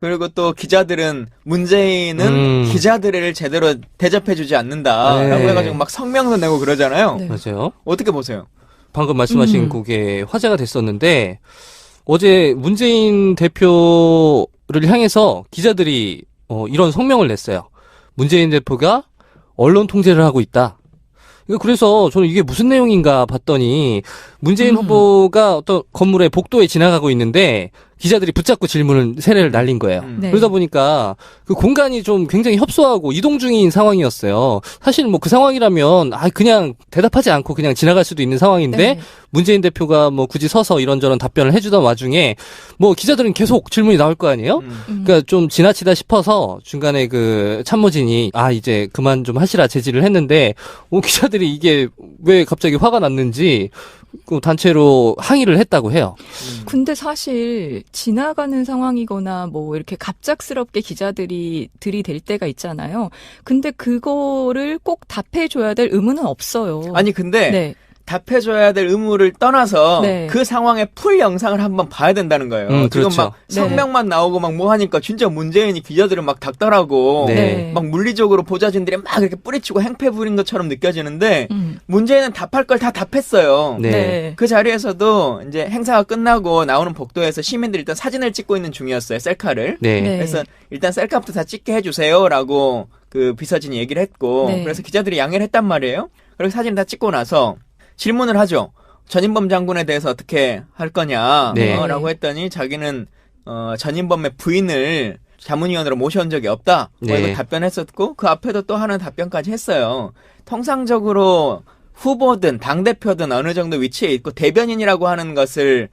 그리고 또 기자들은 문재인은 기자들을 제대로 대접해주지 않는다라고 네. 해가지고 막 성명서 내고 그러잖아요. 네. 맞아요. 어떻게 보세요? 방금 말씀하신 그게 화제가 됐었는데 어제 문재인 대표를 향해서 기자들이 이런 성명을 냈어요. 문재인 대표가 언론 통제를 하고 있다. 그래서 저는 이게 무슨 내용인가 봤더니 문재인 후보가 어떤 건물의 복도에 지나가고 있는데 기자들이 붙잡고 세례를 날린 거예요. 네. 그러다 보니까 그 공간이 좀 굉장히 협소하고 이동 중인 상황이었어요. 사실 뭐 그 상황이라면 그냥 대답하지 않고 그냥 지나갈 수도 있는 상황인데 네. 문재인 대표가 뭐 굳이 서서 이런저런 답변을 해주던 와중에 뭐 기자들은 계속 질문이 나올 거 아니에요? 그러니까 좀 지나치다 싶어서 중간에 그 참모진이 이제 그만 좀 하시라 제지를 했는데 기자들이 이게 왜 갑자기 화가 났는지 그 단체로 항의를 했다고 해요. 근데 사실 지나가는 상황이거나 뭐 이렇게 갑작스럽게 기자들이 들이댈 때가 있잖아요. 근데 그거를 꼭 답해줘야 될 의무는 없어요. 아니 근데 네. 답해줘야 될 의무를 떠나서 네. 그 상황의 풀 영상을 한번 봐야 된다는 거예요. 지금 그렇죠. 막 성명만 나오고 막 뭐 하니까 진짜 문재인이 기자들을 막 닥달하고 네. 막 물리적으로 보좌진들이 막 이렇게 뿌리치고 행패 부린 것처럼 느껴지는데 문재인은 답할 걸 다 답했어요. 네. 네. 그 자리에서도 이제 행사가 끝나고 나오는 복도에서 시민들이 일단 사진을 찍고 있는 중이었어요. 셀카를. 네. 네. 그래서 일단 셀카부터 다 찍게 해주세요라고 그 비서진이 얘기를 했고 네. 그래서 기자들이 양해를 했단 말이에요. 그리고 사진 다 찍고 나서 질문을 하죠. 전인범 장군에 대해서 어떻게 할 거냐 네. 라고 했더니 자기는 전인범의 부인을 자문위원으로 모셔온 적이 없다. 네. 이거 답변했었고 그 앞에도 또 하는 답변까지 했어요. 통상적으로 후보든 당대표든 어느 정도 위치에 있고 대변인이라고 하는 것을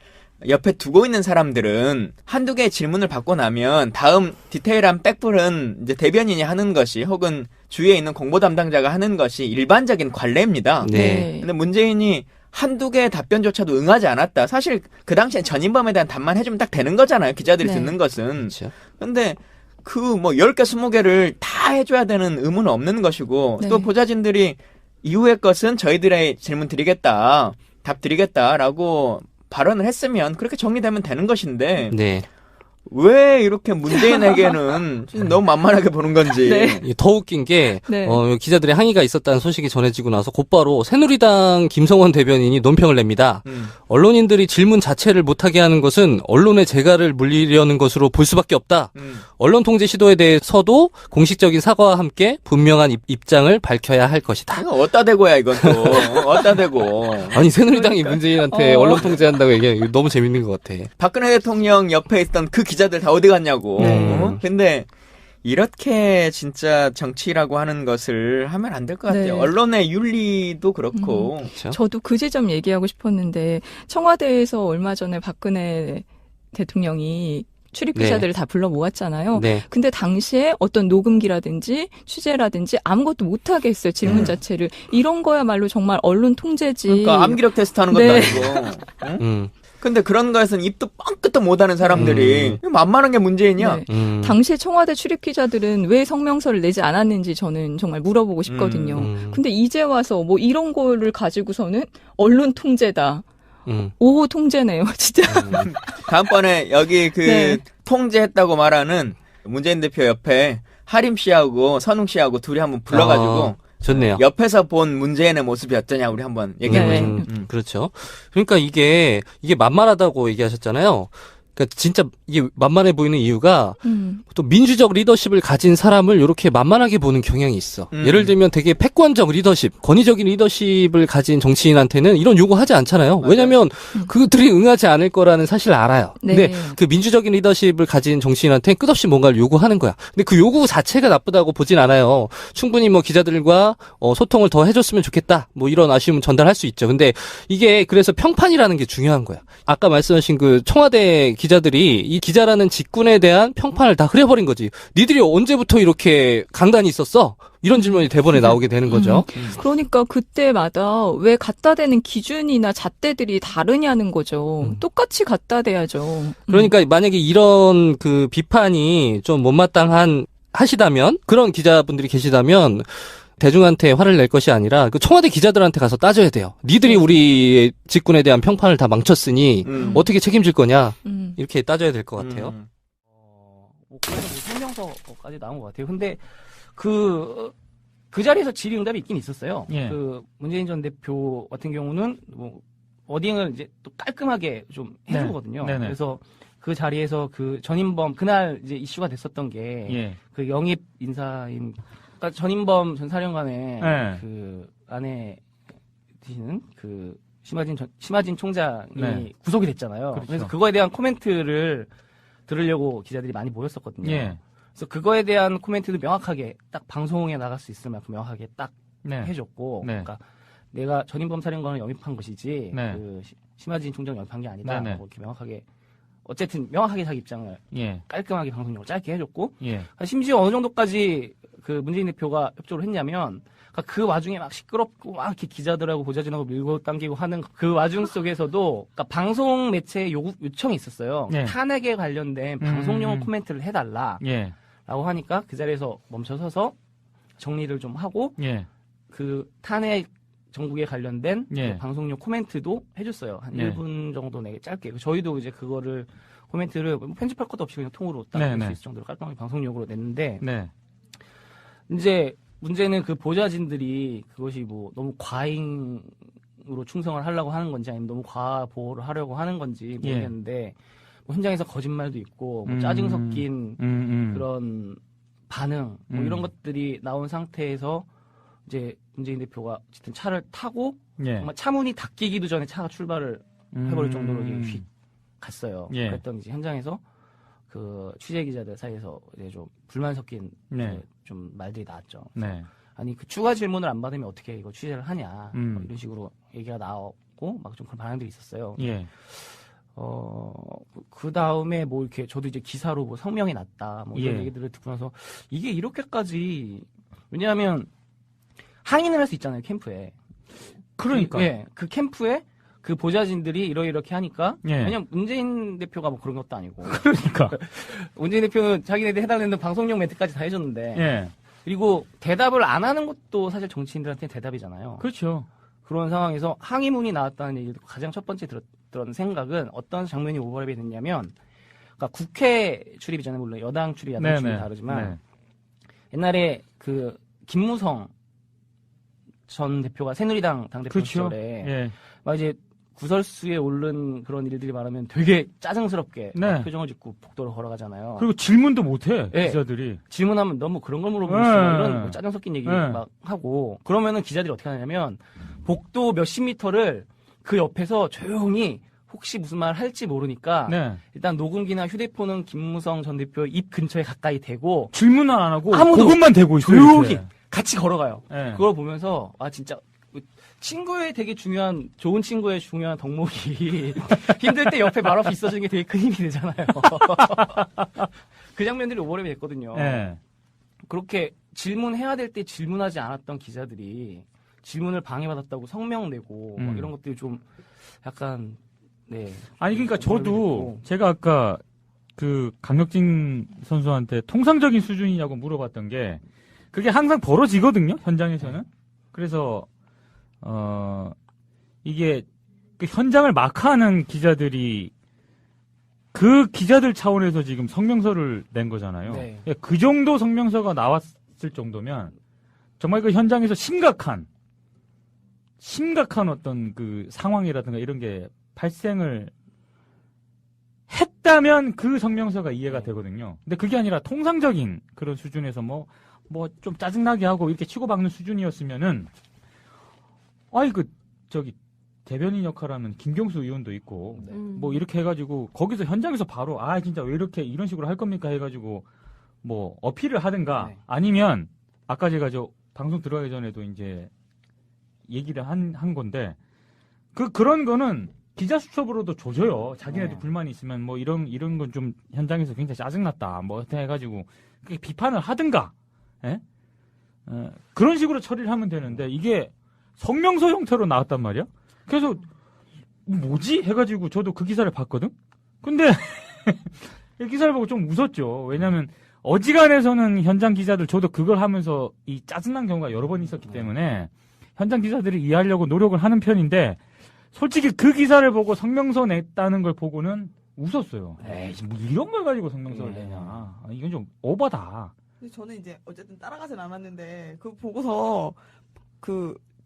옆에 두고 있는 사람들은 한두 개의 질문을 받고 나면 다음 디테일한 백불은 이제 대변인이 하는 것이 혹은 주위에 있는 공보 담당자가 하는 것이 일반적인 관례입니다. 네. 근데 문재인이 한두 개의 답변조차도 응하지 않았다. 사실 그 당시엔 전인범에 대한 답만 해주면 딱 되는 거잖아요. 기자들이 네. 듣는 것은. 그렇죠. 근데 그 뭐 10개, 20개를 다 해줘야 되는 의무는 없는 것이고 네. 또 보좌진들이 이후의 것은 저희들의 질문 드리겠다. 답 드리겠다라고 발언을 했으면 그렇게 정리되면 되는 것인데 네. 왜 이렇게 문재인에게는 진짜 너무 만만하게 보는 건지. 네. 이게 더 웃긴 게 네. 기자들의 항의가 있었다는 소식이 전해지고 나서 곧바로 새누리당 김성원 대변인이 논평을 냅니다. 언론인들이 질문 자체를 못하게 하는 것은 언론의 재갈을 물리려는 것으로 볼 수밖에 없다. 언론 통제 시도에 대해서도 공식적인 사과와 함께 분명한 입장을 밝혀야 할 것이다. 이거 어디다 대고야 이건 또. 어디다 대고. 아니 새누리당이 문재인한테 언론 통제한다고 얘기해. 너무 재밌는 것 같아. 박근혜 대통령 옆에 있던 그 기자들 다 어디 갔냐고. 근데 이렇게 진짜 정치라고 하는 것을 하면 안 될 것 같아요. 네. 언론의 윤리도 그렇고. 그렇죠? 저도 그 지점 얘기하고 싶었는데 청와대에서 얼마 전에 박근혜 대통령이 출입 기자들을 다 불러 모았잖아요. 네. 근데 당시에 어떤 녹음기라든지 취재라든지 아무것도 못하게 했어요. 질문 자체를. 이런 거야말로 정말 언론 통제지. 그러니까 암기력 테스트 하는 것도 네. 아니고. 응? 음. 근데 그런 거에서는 입도 뻥끗도 못하는 사람들이 만만한 게 문재인이야. 네. 당시에 청와대 출입 기자들은 왜 성명서를 내지 않았는지 저는 정말 물어보고 싶거든요. 근데 이제 와서 뭐 이런 거를 가지고서는 언론 통제다. 오호 통제네요, 진짜. 다음번에 여기 그 네. 통제했다고 말하는 문재인 대표 옆에 하림 씨하고 선웅 씨하고 둘이 한번 불러가지고 좋네요. 옆에서 본 문재인의 모습이 어떠냐 우리 한번 얘기해보죠. 네. 그렇죠. 그러니까 이게 만만하다고 얘기하셨잖아요. 그러니까 진짜 이게 만만해 보이는 이유가 또 민주적 리더십을 가진 사람을 이렇게 만만하게 보는 경향이 있어. 예를 들면 되게 패권적 리더십, 권위적인 리더십을 가진 정치인한테는 이런 요구하지 않잖아요. 맞아요. 왜냐하면 그들이 응하지 않을 거라는 사실을 알아요. 네. 근데 그 민주적인 리더십을 가진 정치인한테 끝없이 뭔가를 요구하는 거야. 근데 그 요구 자체가 나쁘다고 보진 않아요. 충분히 뭐 기자들과 소통을 더 해줬으면 좋겠다. 뭐 이런 아쉬움은 전달할 수 있죠. 근데 이게 그래서 평판이라는 게 중요한 거야. 아까 말씀하신 그 청와대 기자들이 이 기자라는 직군에 대한 평판을 다 흐려버린 거지. 니들이 언제부터 이렇게 강단이 있었어? 이런 질문이 대본에 나오게 되는 거죠. 그러니까 그때마다 왜 갖다 대는 기준이나 잣대들이 다르냐는 거죠. 똑같이 갖다 대야죠. 그러니까 만약에 이런 그 비판이 좀 못마땅한 하시다면 그런 기자분들이 계시다면 대중한테 화를 낼 것이 아니라 그 청와대 기자들한테 가서 따져야 돼요. 니들이 우리 직군에 대한 평판을 다 망쳤으니 어떻게 책임질 거냐 이렇게 따져야 될 것 같아요. 그래서 성명서까지 나온 것 같아요. 근데 그 자리에서 질의응답이 있긴 있었어요. 예. 그 문재인 전 대표 같은 경우는 뭐 워딩을 이제 또 깔끔하게 좀 해주거든요. 네네. 그래서 그 자리에서 그 전인범 그날 이제 이슈가 됐었던 게 예. 그 영입 인사인 그러니까 전인범 전 사령관의 네. 그 아내 되시는 그 심하진 총장이 네. 구속이 됐잖아요. 그렇죠. 그래서 그거에 대한 코멘트를 들으려고 기자들이 많이 모였었거든요. 예. 그래서 그거에 대한 코멘트도 명확하게 딱 방송에 나갈 수 있을 만큼 명확하게 딱 네. 해줬고, 네. 그러니까 내가 전인범 사령관을 영입한 것이지 네. 그 심하진 총장 영입한 게 아니다. 네네. 뭐 이렇게 명확하게 어쨌든 명확하게 자기 입장을 예. 깔끔하게 방송용으로 짧게 해줬고, 예. 심지어 어느 정도까지 그 문재인 대표가 협조를 했냐면, 그러니까 그 와중에 막 시끄럽고 막 이렇게 기자들하고 보좌진하고 밀고 당기고 하는 그 와중 속에서도, 그러니까 방송 매체 요청이 있었어요. 네. 탄핵에 관련된 방송용 코멘트를 해달라. 예. 라고 하니까 그 자리에서 멈춰서서 정리를 좀 하고, 예. 그 탄핵 정국에 관련된 예. 그 방송용 코멘트도 해줬어요. 한 네. 1분 정도 짧게. 저희도 이제 그거를 코멘트를 편집할 것도 없이 그냥 통으로 딱 낼 수 네네. 있을 정도로 깔끔하게 방송용으로 냈는데, 네. 이제 문제는 그 보좌진들이 그것이 뭐 너무 과잉으로 충성을 하려고 하는 건지 아니면 너무 과보호를 하려고 하는 건지 모르겠는데, 뭐 현장에서 거짓말도 있고 뭐 짜증 섞인 그런 반응 뭐 이런 것들이 나온 상태에서 이제 문재인 대표가 어쨌든 차를 타고 예. 정말 차문이 닫히기도 전에 차가 출발을 해버릴 정도로 이제 휙 갔어요. 예. 그랬더니 이제 현장에서 그 취재 기자들 사이에서 이제 좀 불만 섞인 네. 좀 말들이 나왔죠. 네. 아니 그 추가 질문을 안 받으면 어떻게 이거 취재를 하냐 뭐 이런 식으로 얘기가 나왔고 막 좀 그런 반응들이 있었어요. 예. 그 다음에 뭐 이렇게 저도 이제 기사로 뭐 성명이 났다 뭐 이런 예. 얘기들을 듣고 나서 이게 이렇게까지, 왜냐하면 항의는 할 수 있잖아요, 캠프에. 그러니까. 예, 그 캠프에 그 보좌진들이 이렇게 하니까, 예. 왜냐면 문재인 대표가 뭐 그런 것도 아니고. 그러니까. 문재인 대표는 자기네들 해달라는 방송용 멘트까지 다 해줬는데. 예. 그리고 대답을 안 하는 것도 사실 정치인들한테는 대답이잖아요. 그렇죠. 그런 상황에서 항의문이 나왔다는 얘기를 듣고 가장 첫 번째 들었던 생각은 어떤 장면이 오버랩이 됐냐면, 그러니까 국회 출입이잖아요. 물론 여당 출입, 야당 출입이 다르지만, 네. 옛날에 그 김무성 전 대표가 새누리당 당대표 그렇죠. 시절에 예. 막 이제 구설수에 오른 그런 일들이 많으면 되게 짜증스럽게 네. 막 표정을 짓고 복도를 걸어가잖아요. 그리고 질문도 못해. 예. 기자들이. 질문하면 너무 그런 걸 물어보고 네. 있어. 이런 뭐 짜증 섞인 얘기 네. 막 하고, 그러면은 기자들이 어떻게 하냐면 복도 몇십 미터를 그 옆에서 조용히 혹시 무슨 말 할지 모르니까 네. 일단 녹음기나 휴대폰은 김무성 전 대표 입 근처에 가까이 대고 질문은 안 하고 아무도 그것만 대고 있어요. 조용히 이렇게. 같이 걸어가요. 예. 그걸 보면서 아 진짜 친구의 되게 중요한, 좋은 친구의 중요한 덕목이 힘들 때 옆에 말없이 있어주는 게 되게 큰 힘이 되잖아요. 그 장면들이 오버랩이 됐거든요. 예. 그렇게 질문해야 될 때 질문하지 않았던 기자들이 질문을 방해받았다고 성명 내고 막 이런 것들이 좀 약간 네. 아니 그러니까 저도 됐고. 제가 아까 그 강혁진 선수한테 통상적인 수준이냐고 물어봤던 게 그게 항상 벌어지거든요, 현장에서는. 그래서 이게 그 현장을 마크하는 기자들이 그 기자들 차원에서 지금 성명서를 낸 거잖아요. 네. 그 정도 성명서가 나왔을 정도면 정말 그 현장에서 심각한 어떤 그 상황이라든가 이런 게 발생을 했다면 그 성명서가 이해가 되거든요. 근데 그게 아니라 통상적인 그런 수준에서 뭐 좀 짜증나게 하고 이렇게 치고박는 수준이었으면은 저기 대변인 역할하는 김경수 의원도 있고 뭐 이렇게 해가지고 거기서 현장에서 바로 진짜 왜 이렇게 이런 식으로 할 겁니까 해가지고 뭐 어필을 하든가 네. 아니면 아까 제가 방송 들어가기 전에도 이제 얘기를 한 건데 그런 거는 기자 수첩으로도 조져요. 자기네도 네. 불만이 있으면 뭐 이런 건 좀 현장에서 굉장히 짜증났다 뭐 어떻게 해가지고 그렇게 비판을 하든가 예? 그런 식으로 처리를 하면 되는데 이게 성명서 형태로 나왔단 말이야. 그래서 뭐지 해가지고 저도 그 기사를 봤거든. 근데 이 기사를 보고 좀 웃었죠. 왜냐하면 어지간해서는 현장 기자들 저도 그걸 하면서 이 짜증난 경우가 여러 번 있었기 때문에 현장 기자들을 이해하려고 노력을 하는 편인데 솔직히 그 기사를 보고 성명서 냈다는 걸 보고는 웃었어요. 에이, 뭐 이런 걸 가지고 성명서를 내냐. 이건 좀 오버다. 근데 저는 이제 어쨌든 따라가진 않았는데 그거 보고서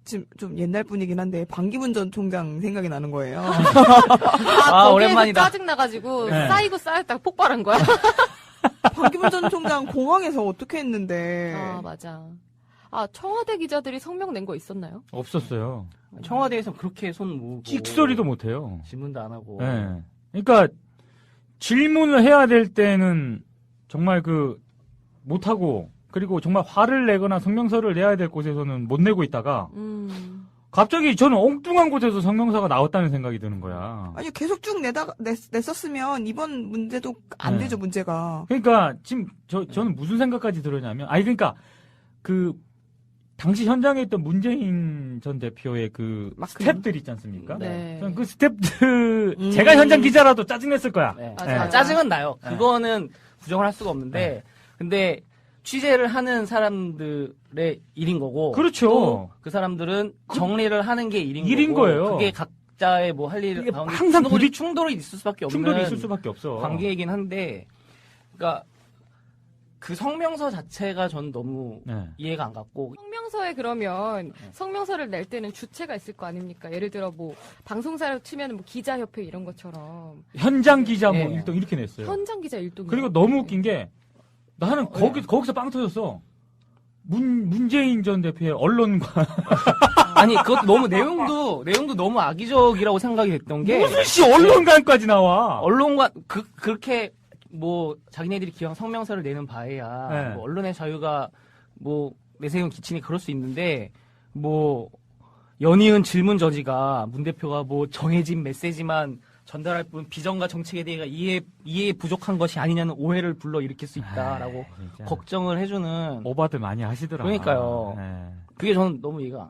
지금 좀 옛날 분이긴 한데 반기문 전 총장 생각이 나는 거예요. 아, 오랜만이다. 짜증나가지고 네. 쌓이고 쌓였다가 폭발한 거야. 반기문 전 총장 공항에서 어떻게 했는데. 아, 맞아. 아, 청와대 기자들이 성명 낸 거 있었나요? 없었어요. 청와대에서 그렇게 손 모으고 찍소리도 못해요. 질문도 안 하고. 예. 그러니까 질문을 해야 될 때는 정말 못하고 그리고 정말 화를 내거나 성명서를 내야 될 곳에서는 못 내고 있다가 갑자기 저는 엉뚱한 곳에서 성명서가 나왔다는 생각이 드는 거야. 아니 계속 쭉 냈었으면 이번 문제도 안 네. 되죠 문제가. 그러니까 지금 저는 무슨 생각까지 들었냐면 그러니까 당시 현장에 있던 문재인 전 대표의 스텝들 있지 않습니까? 네. 저는 그 스텝들 제가 현장 기자라도 짜증냈을 거야. 네. 맞아, 맞아. 짜증은 나요. 네. 그거는 부정을 할 수가 없는데, 근데 취재를 하는 사람들의 일인 거고, 그렇죠. 또 그 사람들은 정리를 하는 게 일인 거고, 거예요. 그게 각자의 뭐 할 일 이게 가운데 항상 충돌이 있을 수밖에 없는 충돌이 있을 수밖에 없어. 관계이긴 한데, 그러니까 그 성명서 자체가 전 너무 네. 이해가 안 갔고, 성명서에 그러면 성명서를 낼 때는 주체가 있을 거 아닙니까? 예를 들어 뭐 방송사를 치면 뭐 기자협회 이런 것처럼 현장 기자 뭐 예. 일동 이렇게 냈어요. 현장 기자 일동. 그리고 너무 웃긴 게 나는 거기서 빵 터졌어. 문재인 전 대표의 언론과 아니, 그것도 너무 내용도 너무 악의적이라고 생각이 됐던 게, 무슨 씨 언론관까지 나와. 언론과 그렇게 뭐 자기네들이 기왕 성명서를 내는 바에야 네. 뭐 언론의 자유가 뭐 내세운 기친이 그럴 수 있는데 뭐 연이은 질문 저지가 문 대표가 뭐 정해진 메시지만 전달할 뿐 비전과 정책에 대해 이해 부족한 것이 아니냐는 오해를 불러 일으킬 수 있다라고 진짜. 걱정을 해주는 오바들 많이 하시더라. 그러니까요. 네. 그게 저는 너무 이해가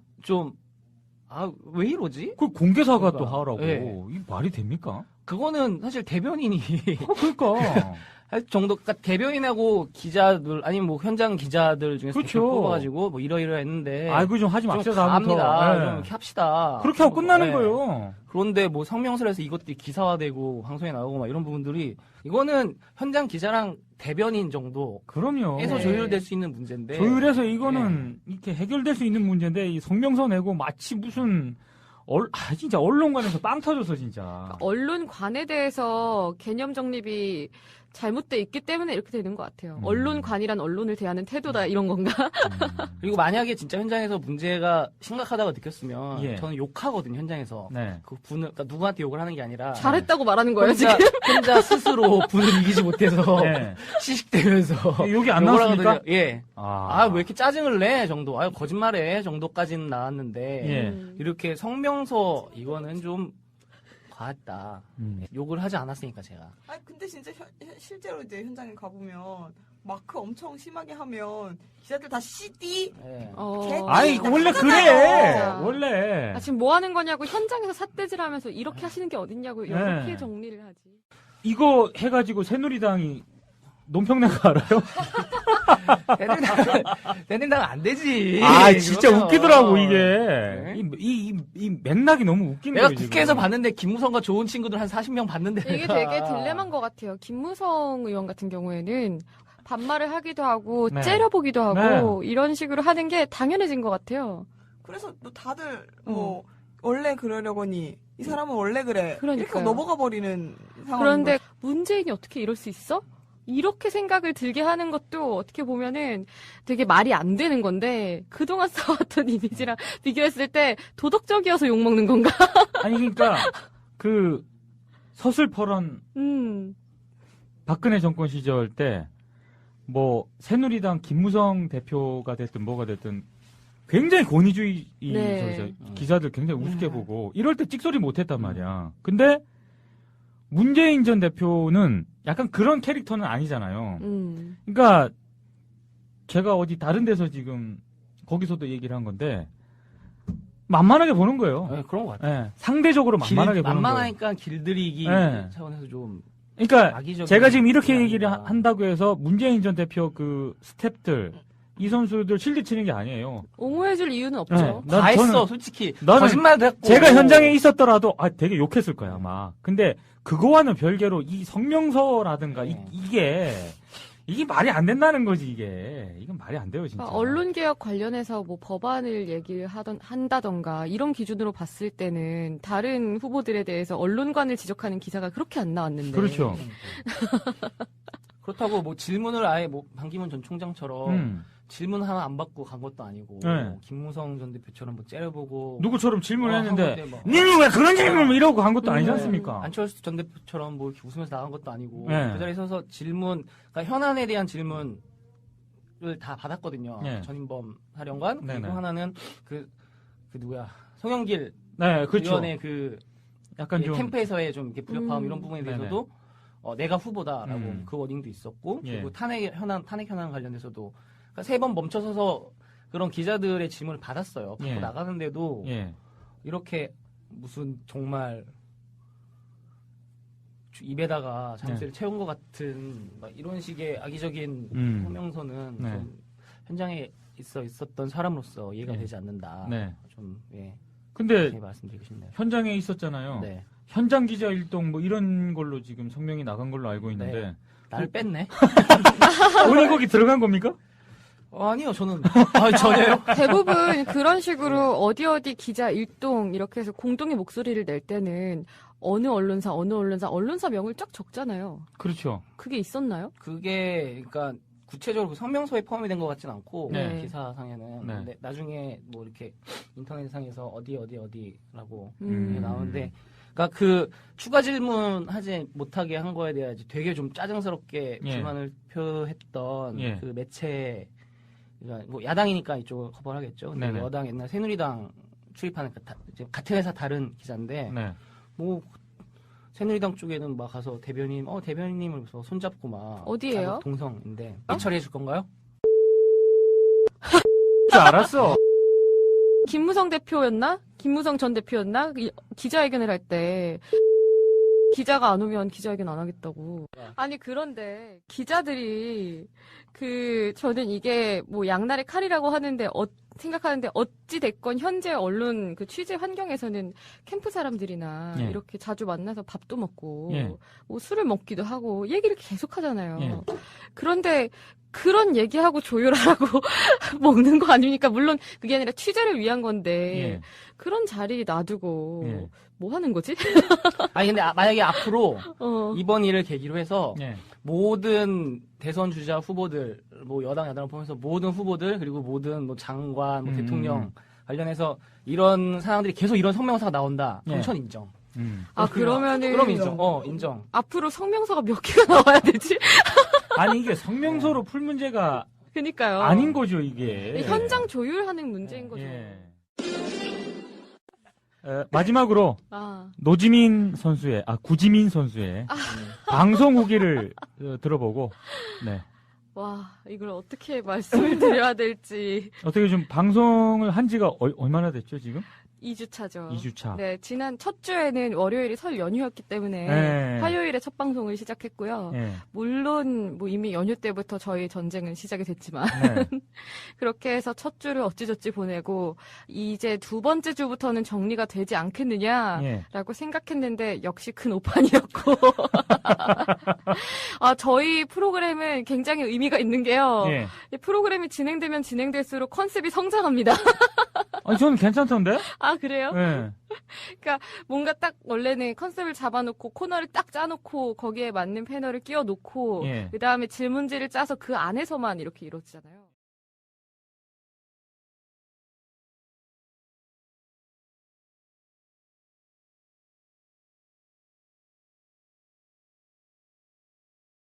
왜 이러지? 그 공개 사과 또 그러니까. 하라고. 예. 이 말이 됩니까? 그거는 사실 대변인이 그러니까. 할 정도, 그러니까 대변인하고 기자들, 아니면 뭐 현장 기자들 중에서 그렇죠. 뽑아가지고 뭐 이러이러 했는데. 아이고 좀 하지 좀 맙시다. 갑니다. 다음부터. 좀 네. 이렇게 합시다. 그렇게 하고 끝나는 네. 거예요. 그런데 뭐 성명서에서 이것들이 기사화되고 방송에 나오고 막 이런 부분들이 이거는 현장 기자랑 대변인 정도에서 그럼요. 네. 조율될 수 있는 문제인데. 조율해서 이거는 이렇게 해결될 수 있는 문제인데 이 성명서 내고 마치 무슨 진짜 언론관에서 빵 터졌어 진짜. 언론관에 대해서 개념 정립이 잘못돼 있기 때문에 이렇게 되는 것 같아요. 언론관이란 언론을 대하는 태도다 이런 건가? 그리고 만약에 진짜 현장에서 문제가 심각하다고 느꼈으면 예. 저는 욕하거든요, 현장에서. 네. 그 분을, 그러니까 누구한테 욕을 하는 게 아니라. 잘했다고 말하는 거예요 지금. 혼자 스스로 분을 이기지 못해서 네. 시식되면서 욕이 안 욕을 나왔습니까? 하거든요. 예. 왜 이렇게 짜증을 내 정도. 거짓말해 정도까지는 나왔는데 예. 이렇게 성명서 이거는 좀 과했다. 음. 욕을 하지 않았으니까 제가. 아니 근데 진짜 실제로 이제 현장에 가보면 마크 엄청 심하게 하면 기자들 다 CD. 예. 아이 원래 그래. 맞아. 원래. 아, 지금 뭐 하는 거냐고 현장에서 삿대질하면서 이렇게 하시는 게 어딨냐고 이렇게 네. 정리를 하지. 이거 해가지고 새누리당이 논평낸 거 알아요? 새누리당은 안 되지. 진짜 그러면. 웃기더라고 이게. 네. 이 맥락이 너무 웃긴 내가 거예요. 국회에서 지금. 봤는데 김무성과 좋은 친구들 한 40명 봤는데 이게 되게 딜레마인 것 같아요. 김무성 의원 같은 경우에는 반말을 하기도 하고 네. 째려보기도 하고 이런 식으로 하는 게 당연해진 것 같아요. 그래서 또 다들 뭐 원래 그러려거니 이 사람은 원래 그래. 이렇게 그러니까요. 넘어가 버리는 상황. 그런데 문재인이 어떻게 이럴 수 있어? 이렇게 생각을 들게 하는 것도 어떻게 보면은 되게 말이 안 되는 건데 그동안 쌓았던 이미지랑 비교했을 때 도덕적이어서 욕먹는 건가? 아니 그러니까 그 서슬퍼런 박근혜 정권 시절 때 뭐 새누리당 김무성 대표가 됐든 뭐가 됐든 굉장히 권위주의 네. 기사들 굉장히 우습게 보고 이럴 때 찍소리 못했단 말이야. 근데 문재인 전 대표는 약간 그런 캐릭터는 아니잖아요. 그러니까 제가 어디 다른 데서 지금 거기서도 얘기를 한 건데 만만하게 보는 거예요. 네, 그런 것 같아요. 예, 상대적으로 만만하게 보는 거예요. 만만하니까 길들이기 네. 차원에서 좀 그러니까 악의적인 제가 지금 이렇게 게 얘기를 아닌가. 한다고 해서 문재인 전 대표 그 스탭들 이 선수들 실드 치는 게 아니에요. 옹호해줄 이유는 없죠. 네. 다 했어, 저는- 솔직히. 나는 거짓말도 했고. 제가 현장에 있었더라도 되게 욕했을 거야 아마. 근데 그거와는 별개로 이 성명서라든가 네. 이게 말이 안 된다는 거지 이건 말이 안 돼요 진짜. 그러니까 언론개혁 관련해서 뭐 법안을 얘기를 한다던가 이런 기준으로 봤을 때는 다른 후보들에 대해서 언론관을 지적하는 기사가 그렇게 안 나왔는데. 그렇죠. 그렇다고 뭐 질문을 아예 뭐 반기문 전 총장처럼 질문 하나 안 받고 간 것도 아니고 네. 김무성 전 대표처럼 뭐 째려보고 누구처럼 질문을 한 했는데 건데 뭐. 니는 왜 그런 질문을 이러고 간 것도 아니지 않습니까? 안철수 전 대표처럼 뭐 이렇게 웃으면서 나간 것도 아니고 네. 그 자리에 서서 질문, 그러니까 현안에 대한 질문을 다 받았거든요. 네. 전인범 사령관 그리고 네네. 하나는 그 누구야 송영길 네, 그렇죠. 의원의 그 약간 좀 캠프에서의 좀 이렇게 불협화음 이런 부분에 네네. 대해서도 내가 후보다라고 그 워딩도 있었고 예. 그리고 탄핵 현안 관련돼서도 그러니까 3번 멈춰서서 그런 기자들의 질문을 받았어요. 받고 예. 나가는데도 예. 이렇게 무슨 정말 입에다가 장수를 채운 것 같은 막 이런 식의 악의적인 성명서는 네. 좀 현장에 있었던 사람으로서 이해가 예. 되지 않는다. 네. 좀 근데 이렇게 말씀드리고 싶네요. 현장에 있었잖아요. 네. 현장 기자 일동 뭐 이런 걸로 지금 성명이 나간 걸로 알고 있는데 네. 날 뺐네. 본인 거기 들어간 겁니까? 아니요, 저는 전혀요. 대부분 그런 식으로 어디 기자 일동 이렇게 해서 공동의 목소리를 낼 때는 어느 언론사 명을 쫙 적잖아요. 그렇죠. 그게 있었나요? 그게 그러니까 구체적으로 그 성명서에 포함이 된 것 같진 않고 네. 기사상에는 네. 근데 나중에 뭐 이렇게 인터넷상에서 어디라고 음. 나오는데 그러니까 그 추가 질문 하지 못하게 한 거에 대해 되게 좀 짜증스럽게 예. 불만을 표했던 예. 그 매체 그러니까 뭐 야당이니까 이쪽을 커버를 하겠죠. 근데 네네. 여당 옛날 새누리당 출입하는 이제 같은 회사 다른 기자인데 네. 뭐 새누리당 쪽에는 막 가서 대변인님을 손잡고 막 어디예요? 자국 동성인데 처리해 줄 건가요? 줄 알았어. 김무성 전 대표였나? 기자회견을 할 때 기자가 안 오면 기자회견 안 하겠다고. 아니 그런데 기자들이 저는 이게 뭐 양날의 칼이라고 하는데 생각하는데 어찌 됐건 현재 언론 그 취재 환경에서는 캠프 사람들이나 예. 이렇게 자주 만나서 밥도 먹고 예. 뭐 술을 먹기도 하고 얘기를 계속 하잖아요. 예. 그런데 그런 얘기하고 조율하라고 먹는 거 아닙니까? 물론 그게 아니라 취재를 위한 건데 예. 그런 자리 놔두고 예. 뭐 하는 거지? 아니 근데 만약에 앞으로 이번 이번 일을 계기로 해서 예. 모든 대선 주자 후보들 뭐 여당 야당을 포함해서 모든 후보들 그리고 모든 뭐 장관 뭐 대통령 관련해서 이런 사람들이 계속 이런 성명서가 나온다. 그럼 예. 전 인정. 그러면은 그럼 인정. 인정. 앞으로 성명서가 몇 개가 나와야 되지? 아니 이게 성명서로 풀 문제가 그니까요. 아닌 거죠 이게. 현장 조율하는 문제인 거죠. 예. 마지막으로 아, 구지민 선수의 방송 후기를 들어보고 네. 와, 이걸 어떻게 말씀을 드려야 될지. 어떻게 좀 방송을 한 지가 얼마나 됐죠 지금? 2주차죠. 2주차. 네, 지난 첫 주에는 월요일이 설 연휴였기 때문에 네. 화요일에 첫 방송을 시작했고요. 예. 물론 뭐 이미 연휴 때부터 저희 전쟁은 시작이 됐지만 네. 그렇게 해서 첫 주를 어찌저찌 보내고 이제 두 번째 주부터는 정리가 되지 않겠느냐라고 예. 생각했는데 역시 큰 오판이었고 저희 프로그램은 굉장히 의미가 있는 게요. 예. 이 프로그램이 진행되면 진행될수록 컨셉이 성장합니다. 아니 저는 괜찮던데? 아 그래요? 예. 뭔가 딱 원래는 컨셉을 잡아놓고 코너를 딱 짜놓고 거기에 맞는 패널을 끼워놓고 예. 그 다음에 질문지를 짜서 그 안에서만 이렇게 이루어지잖아요.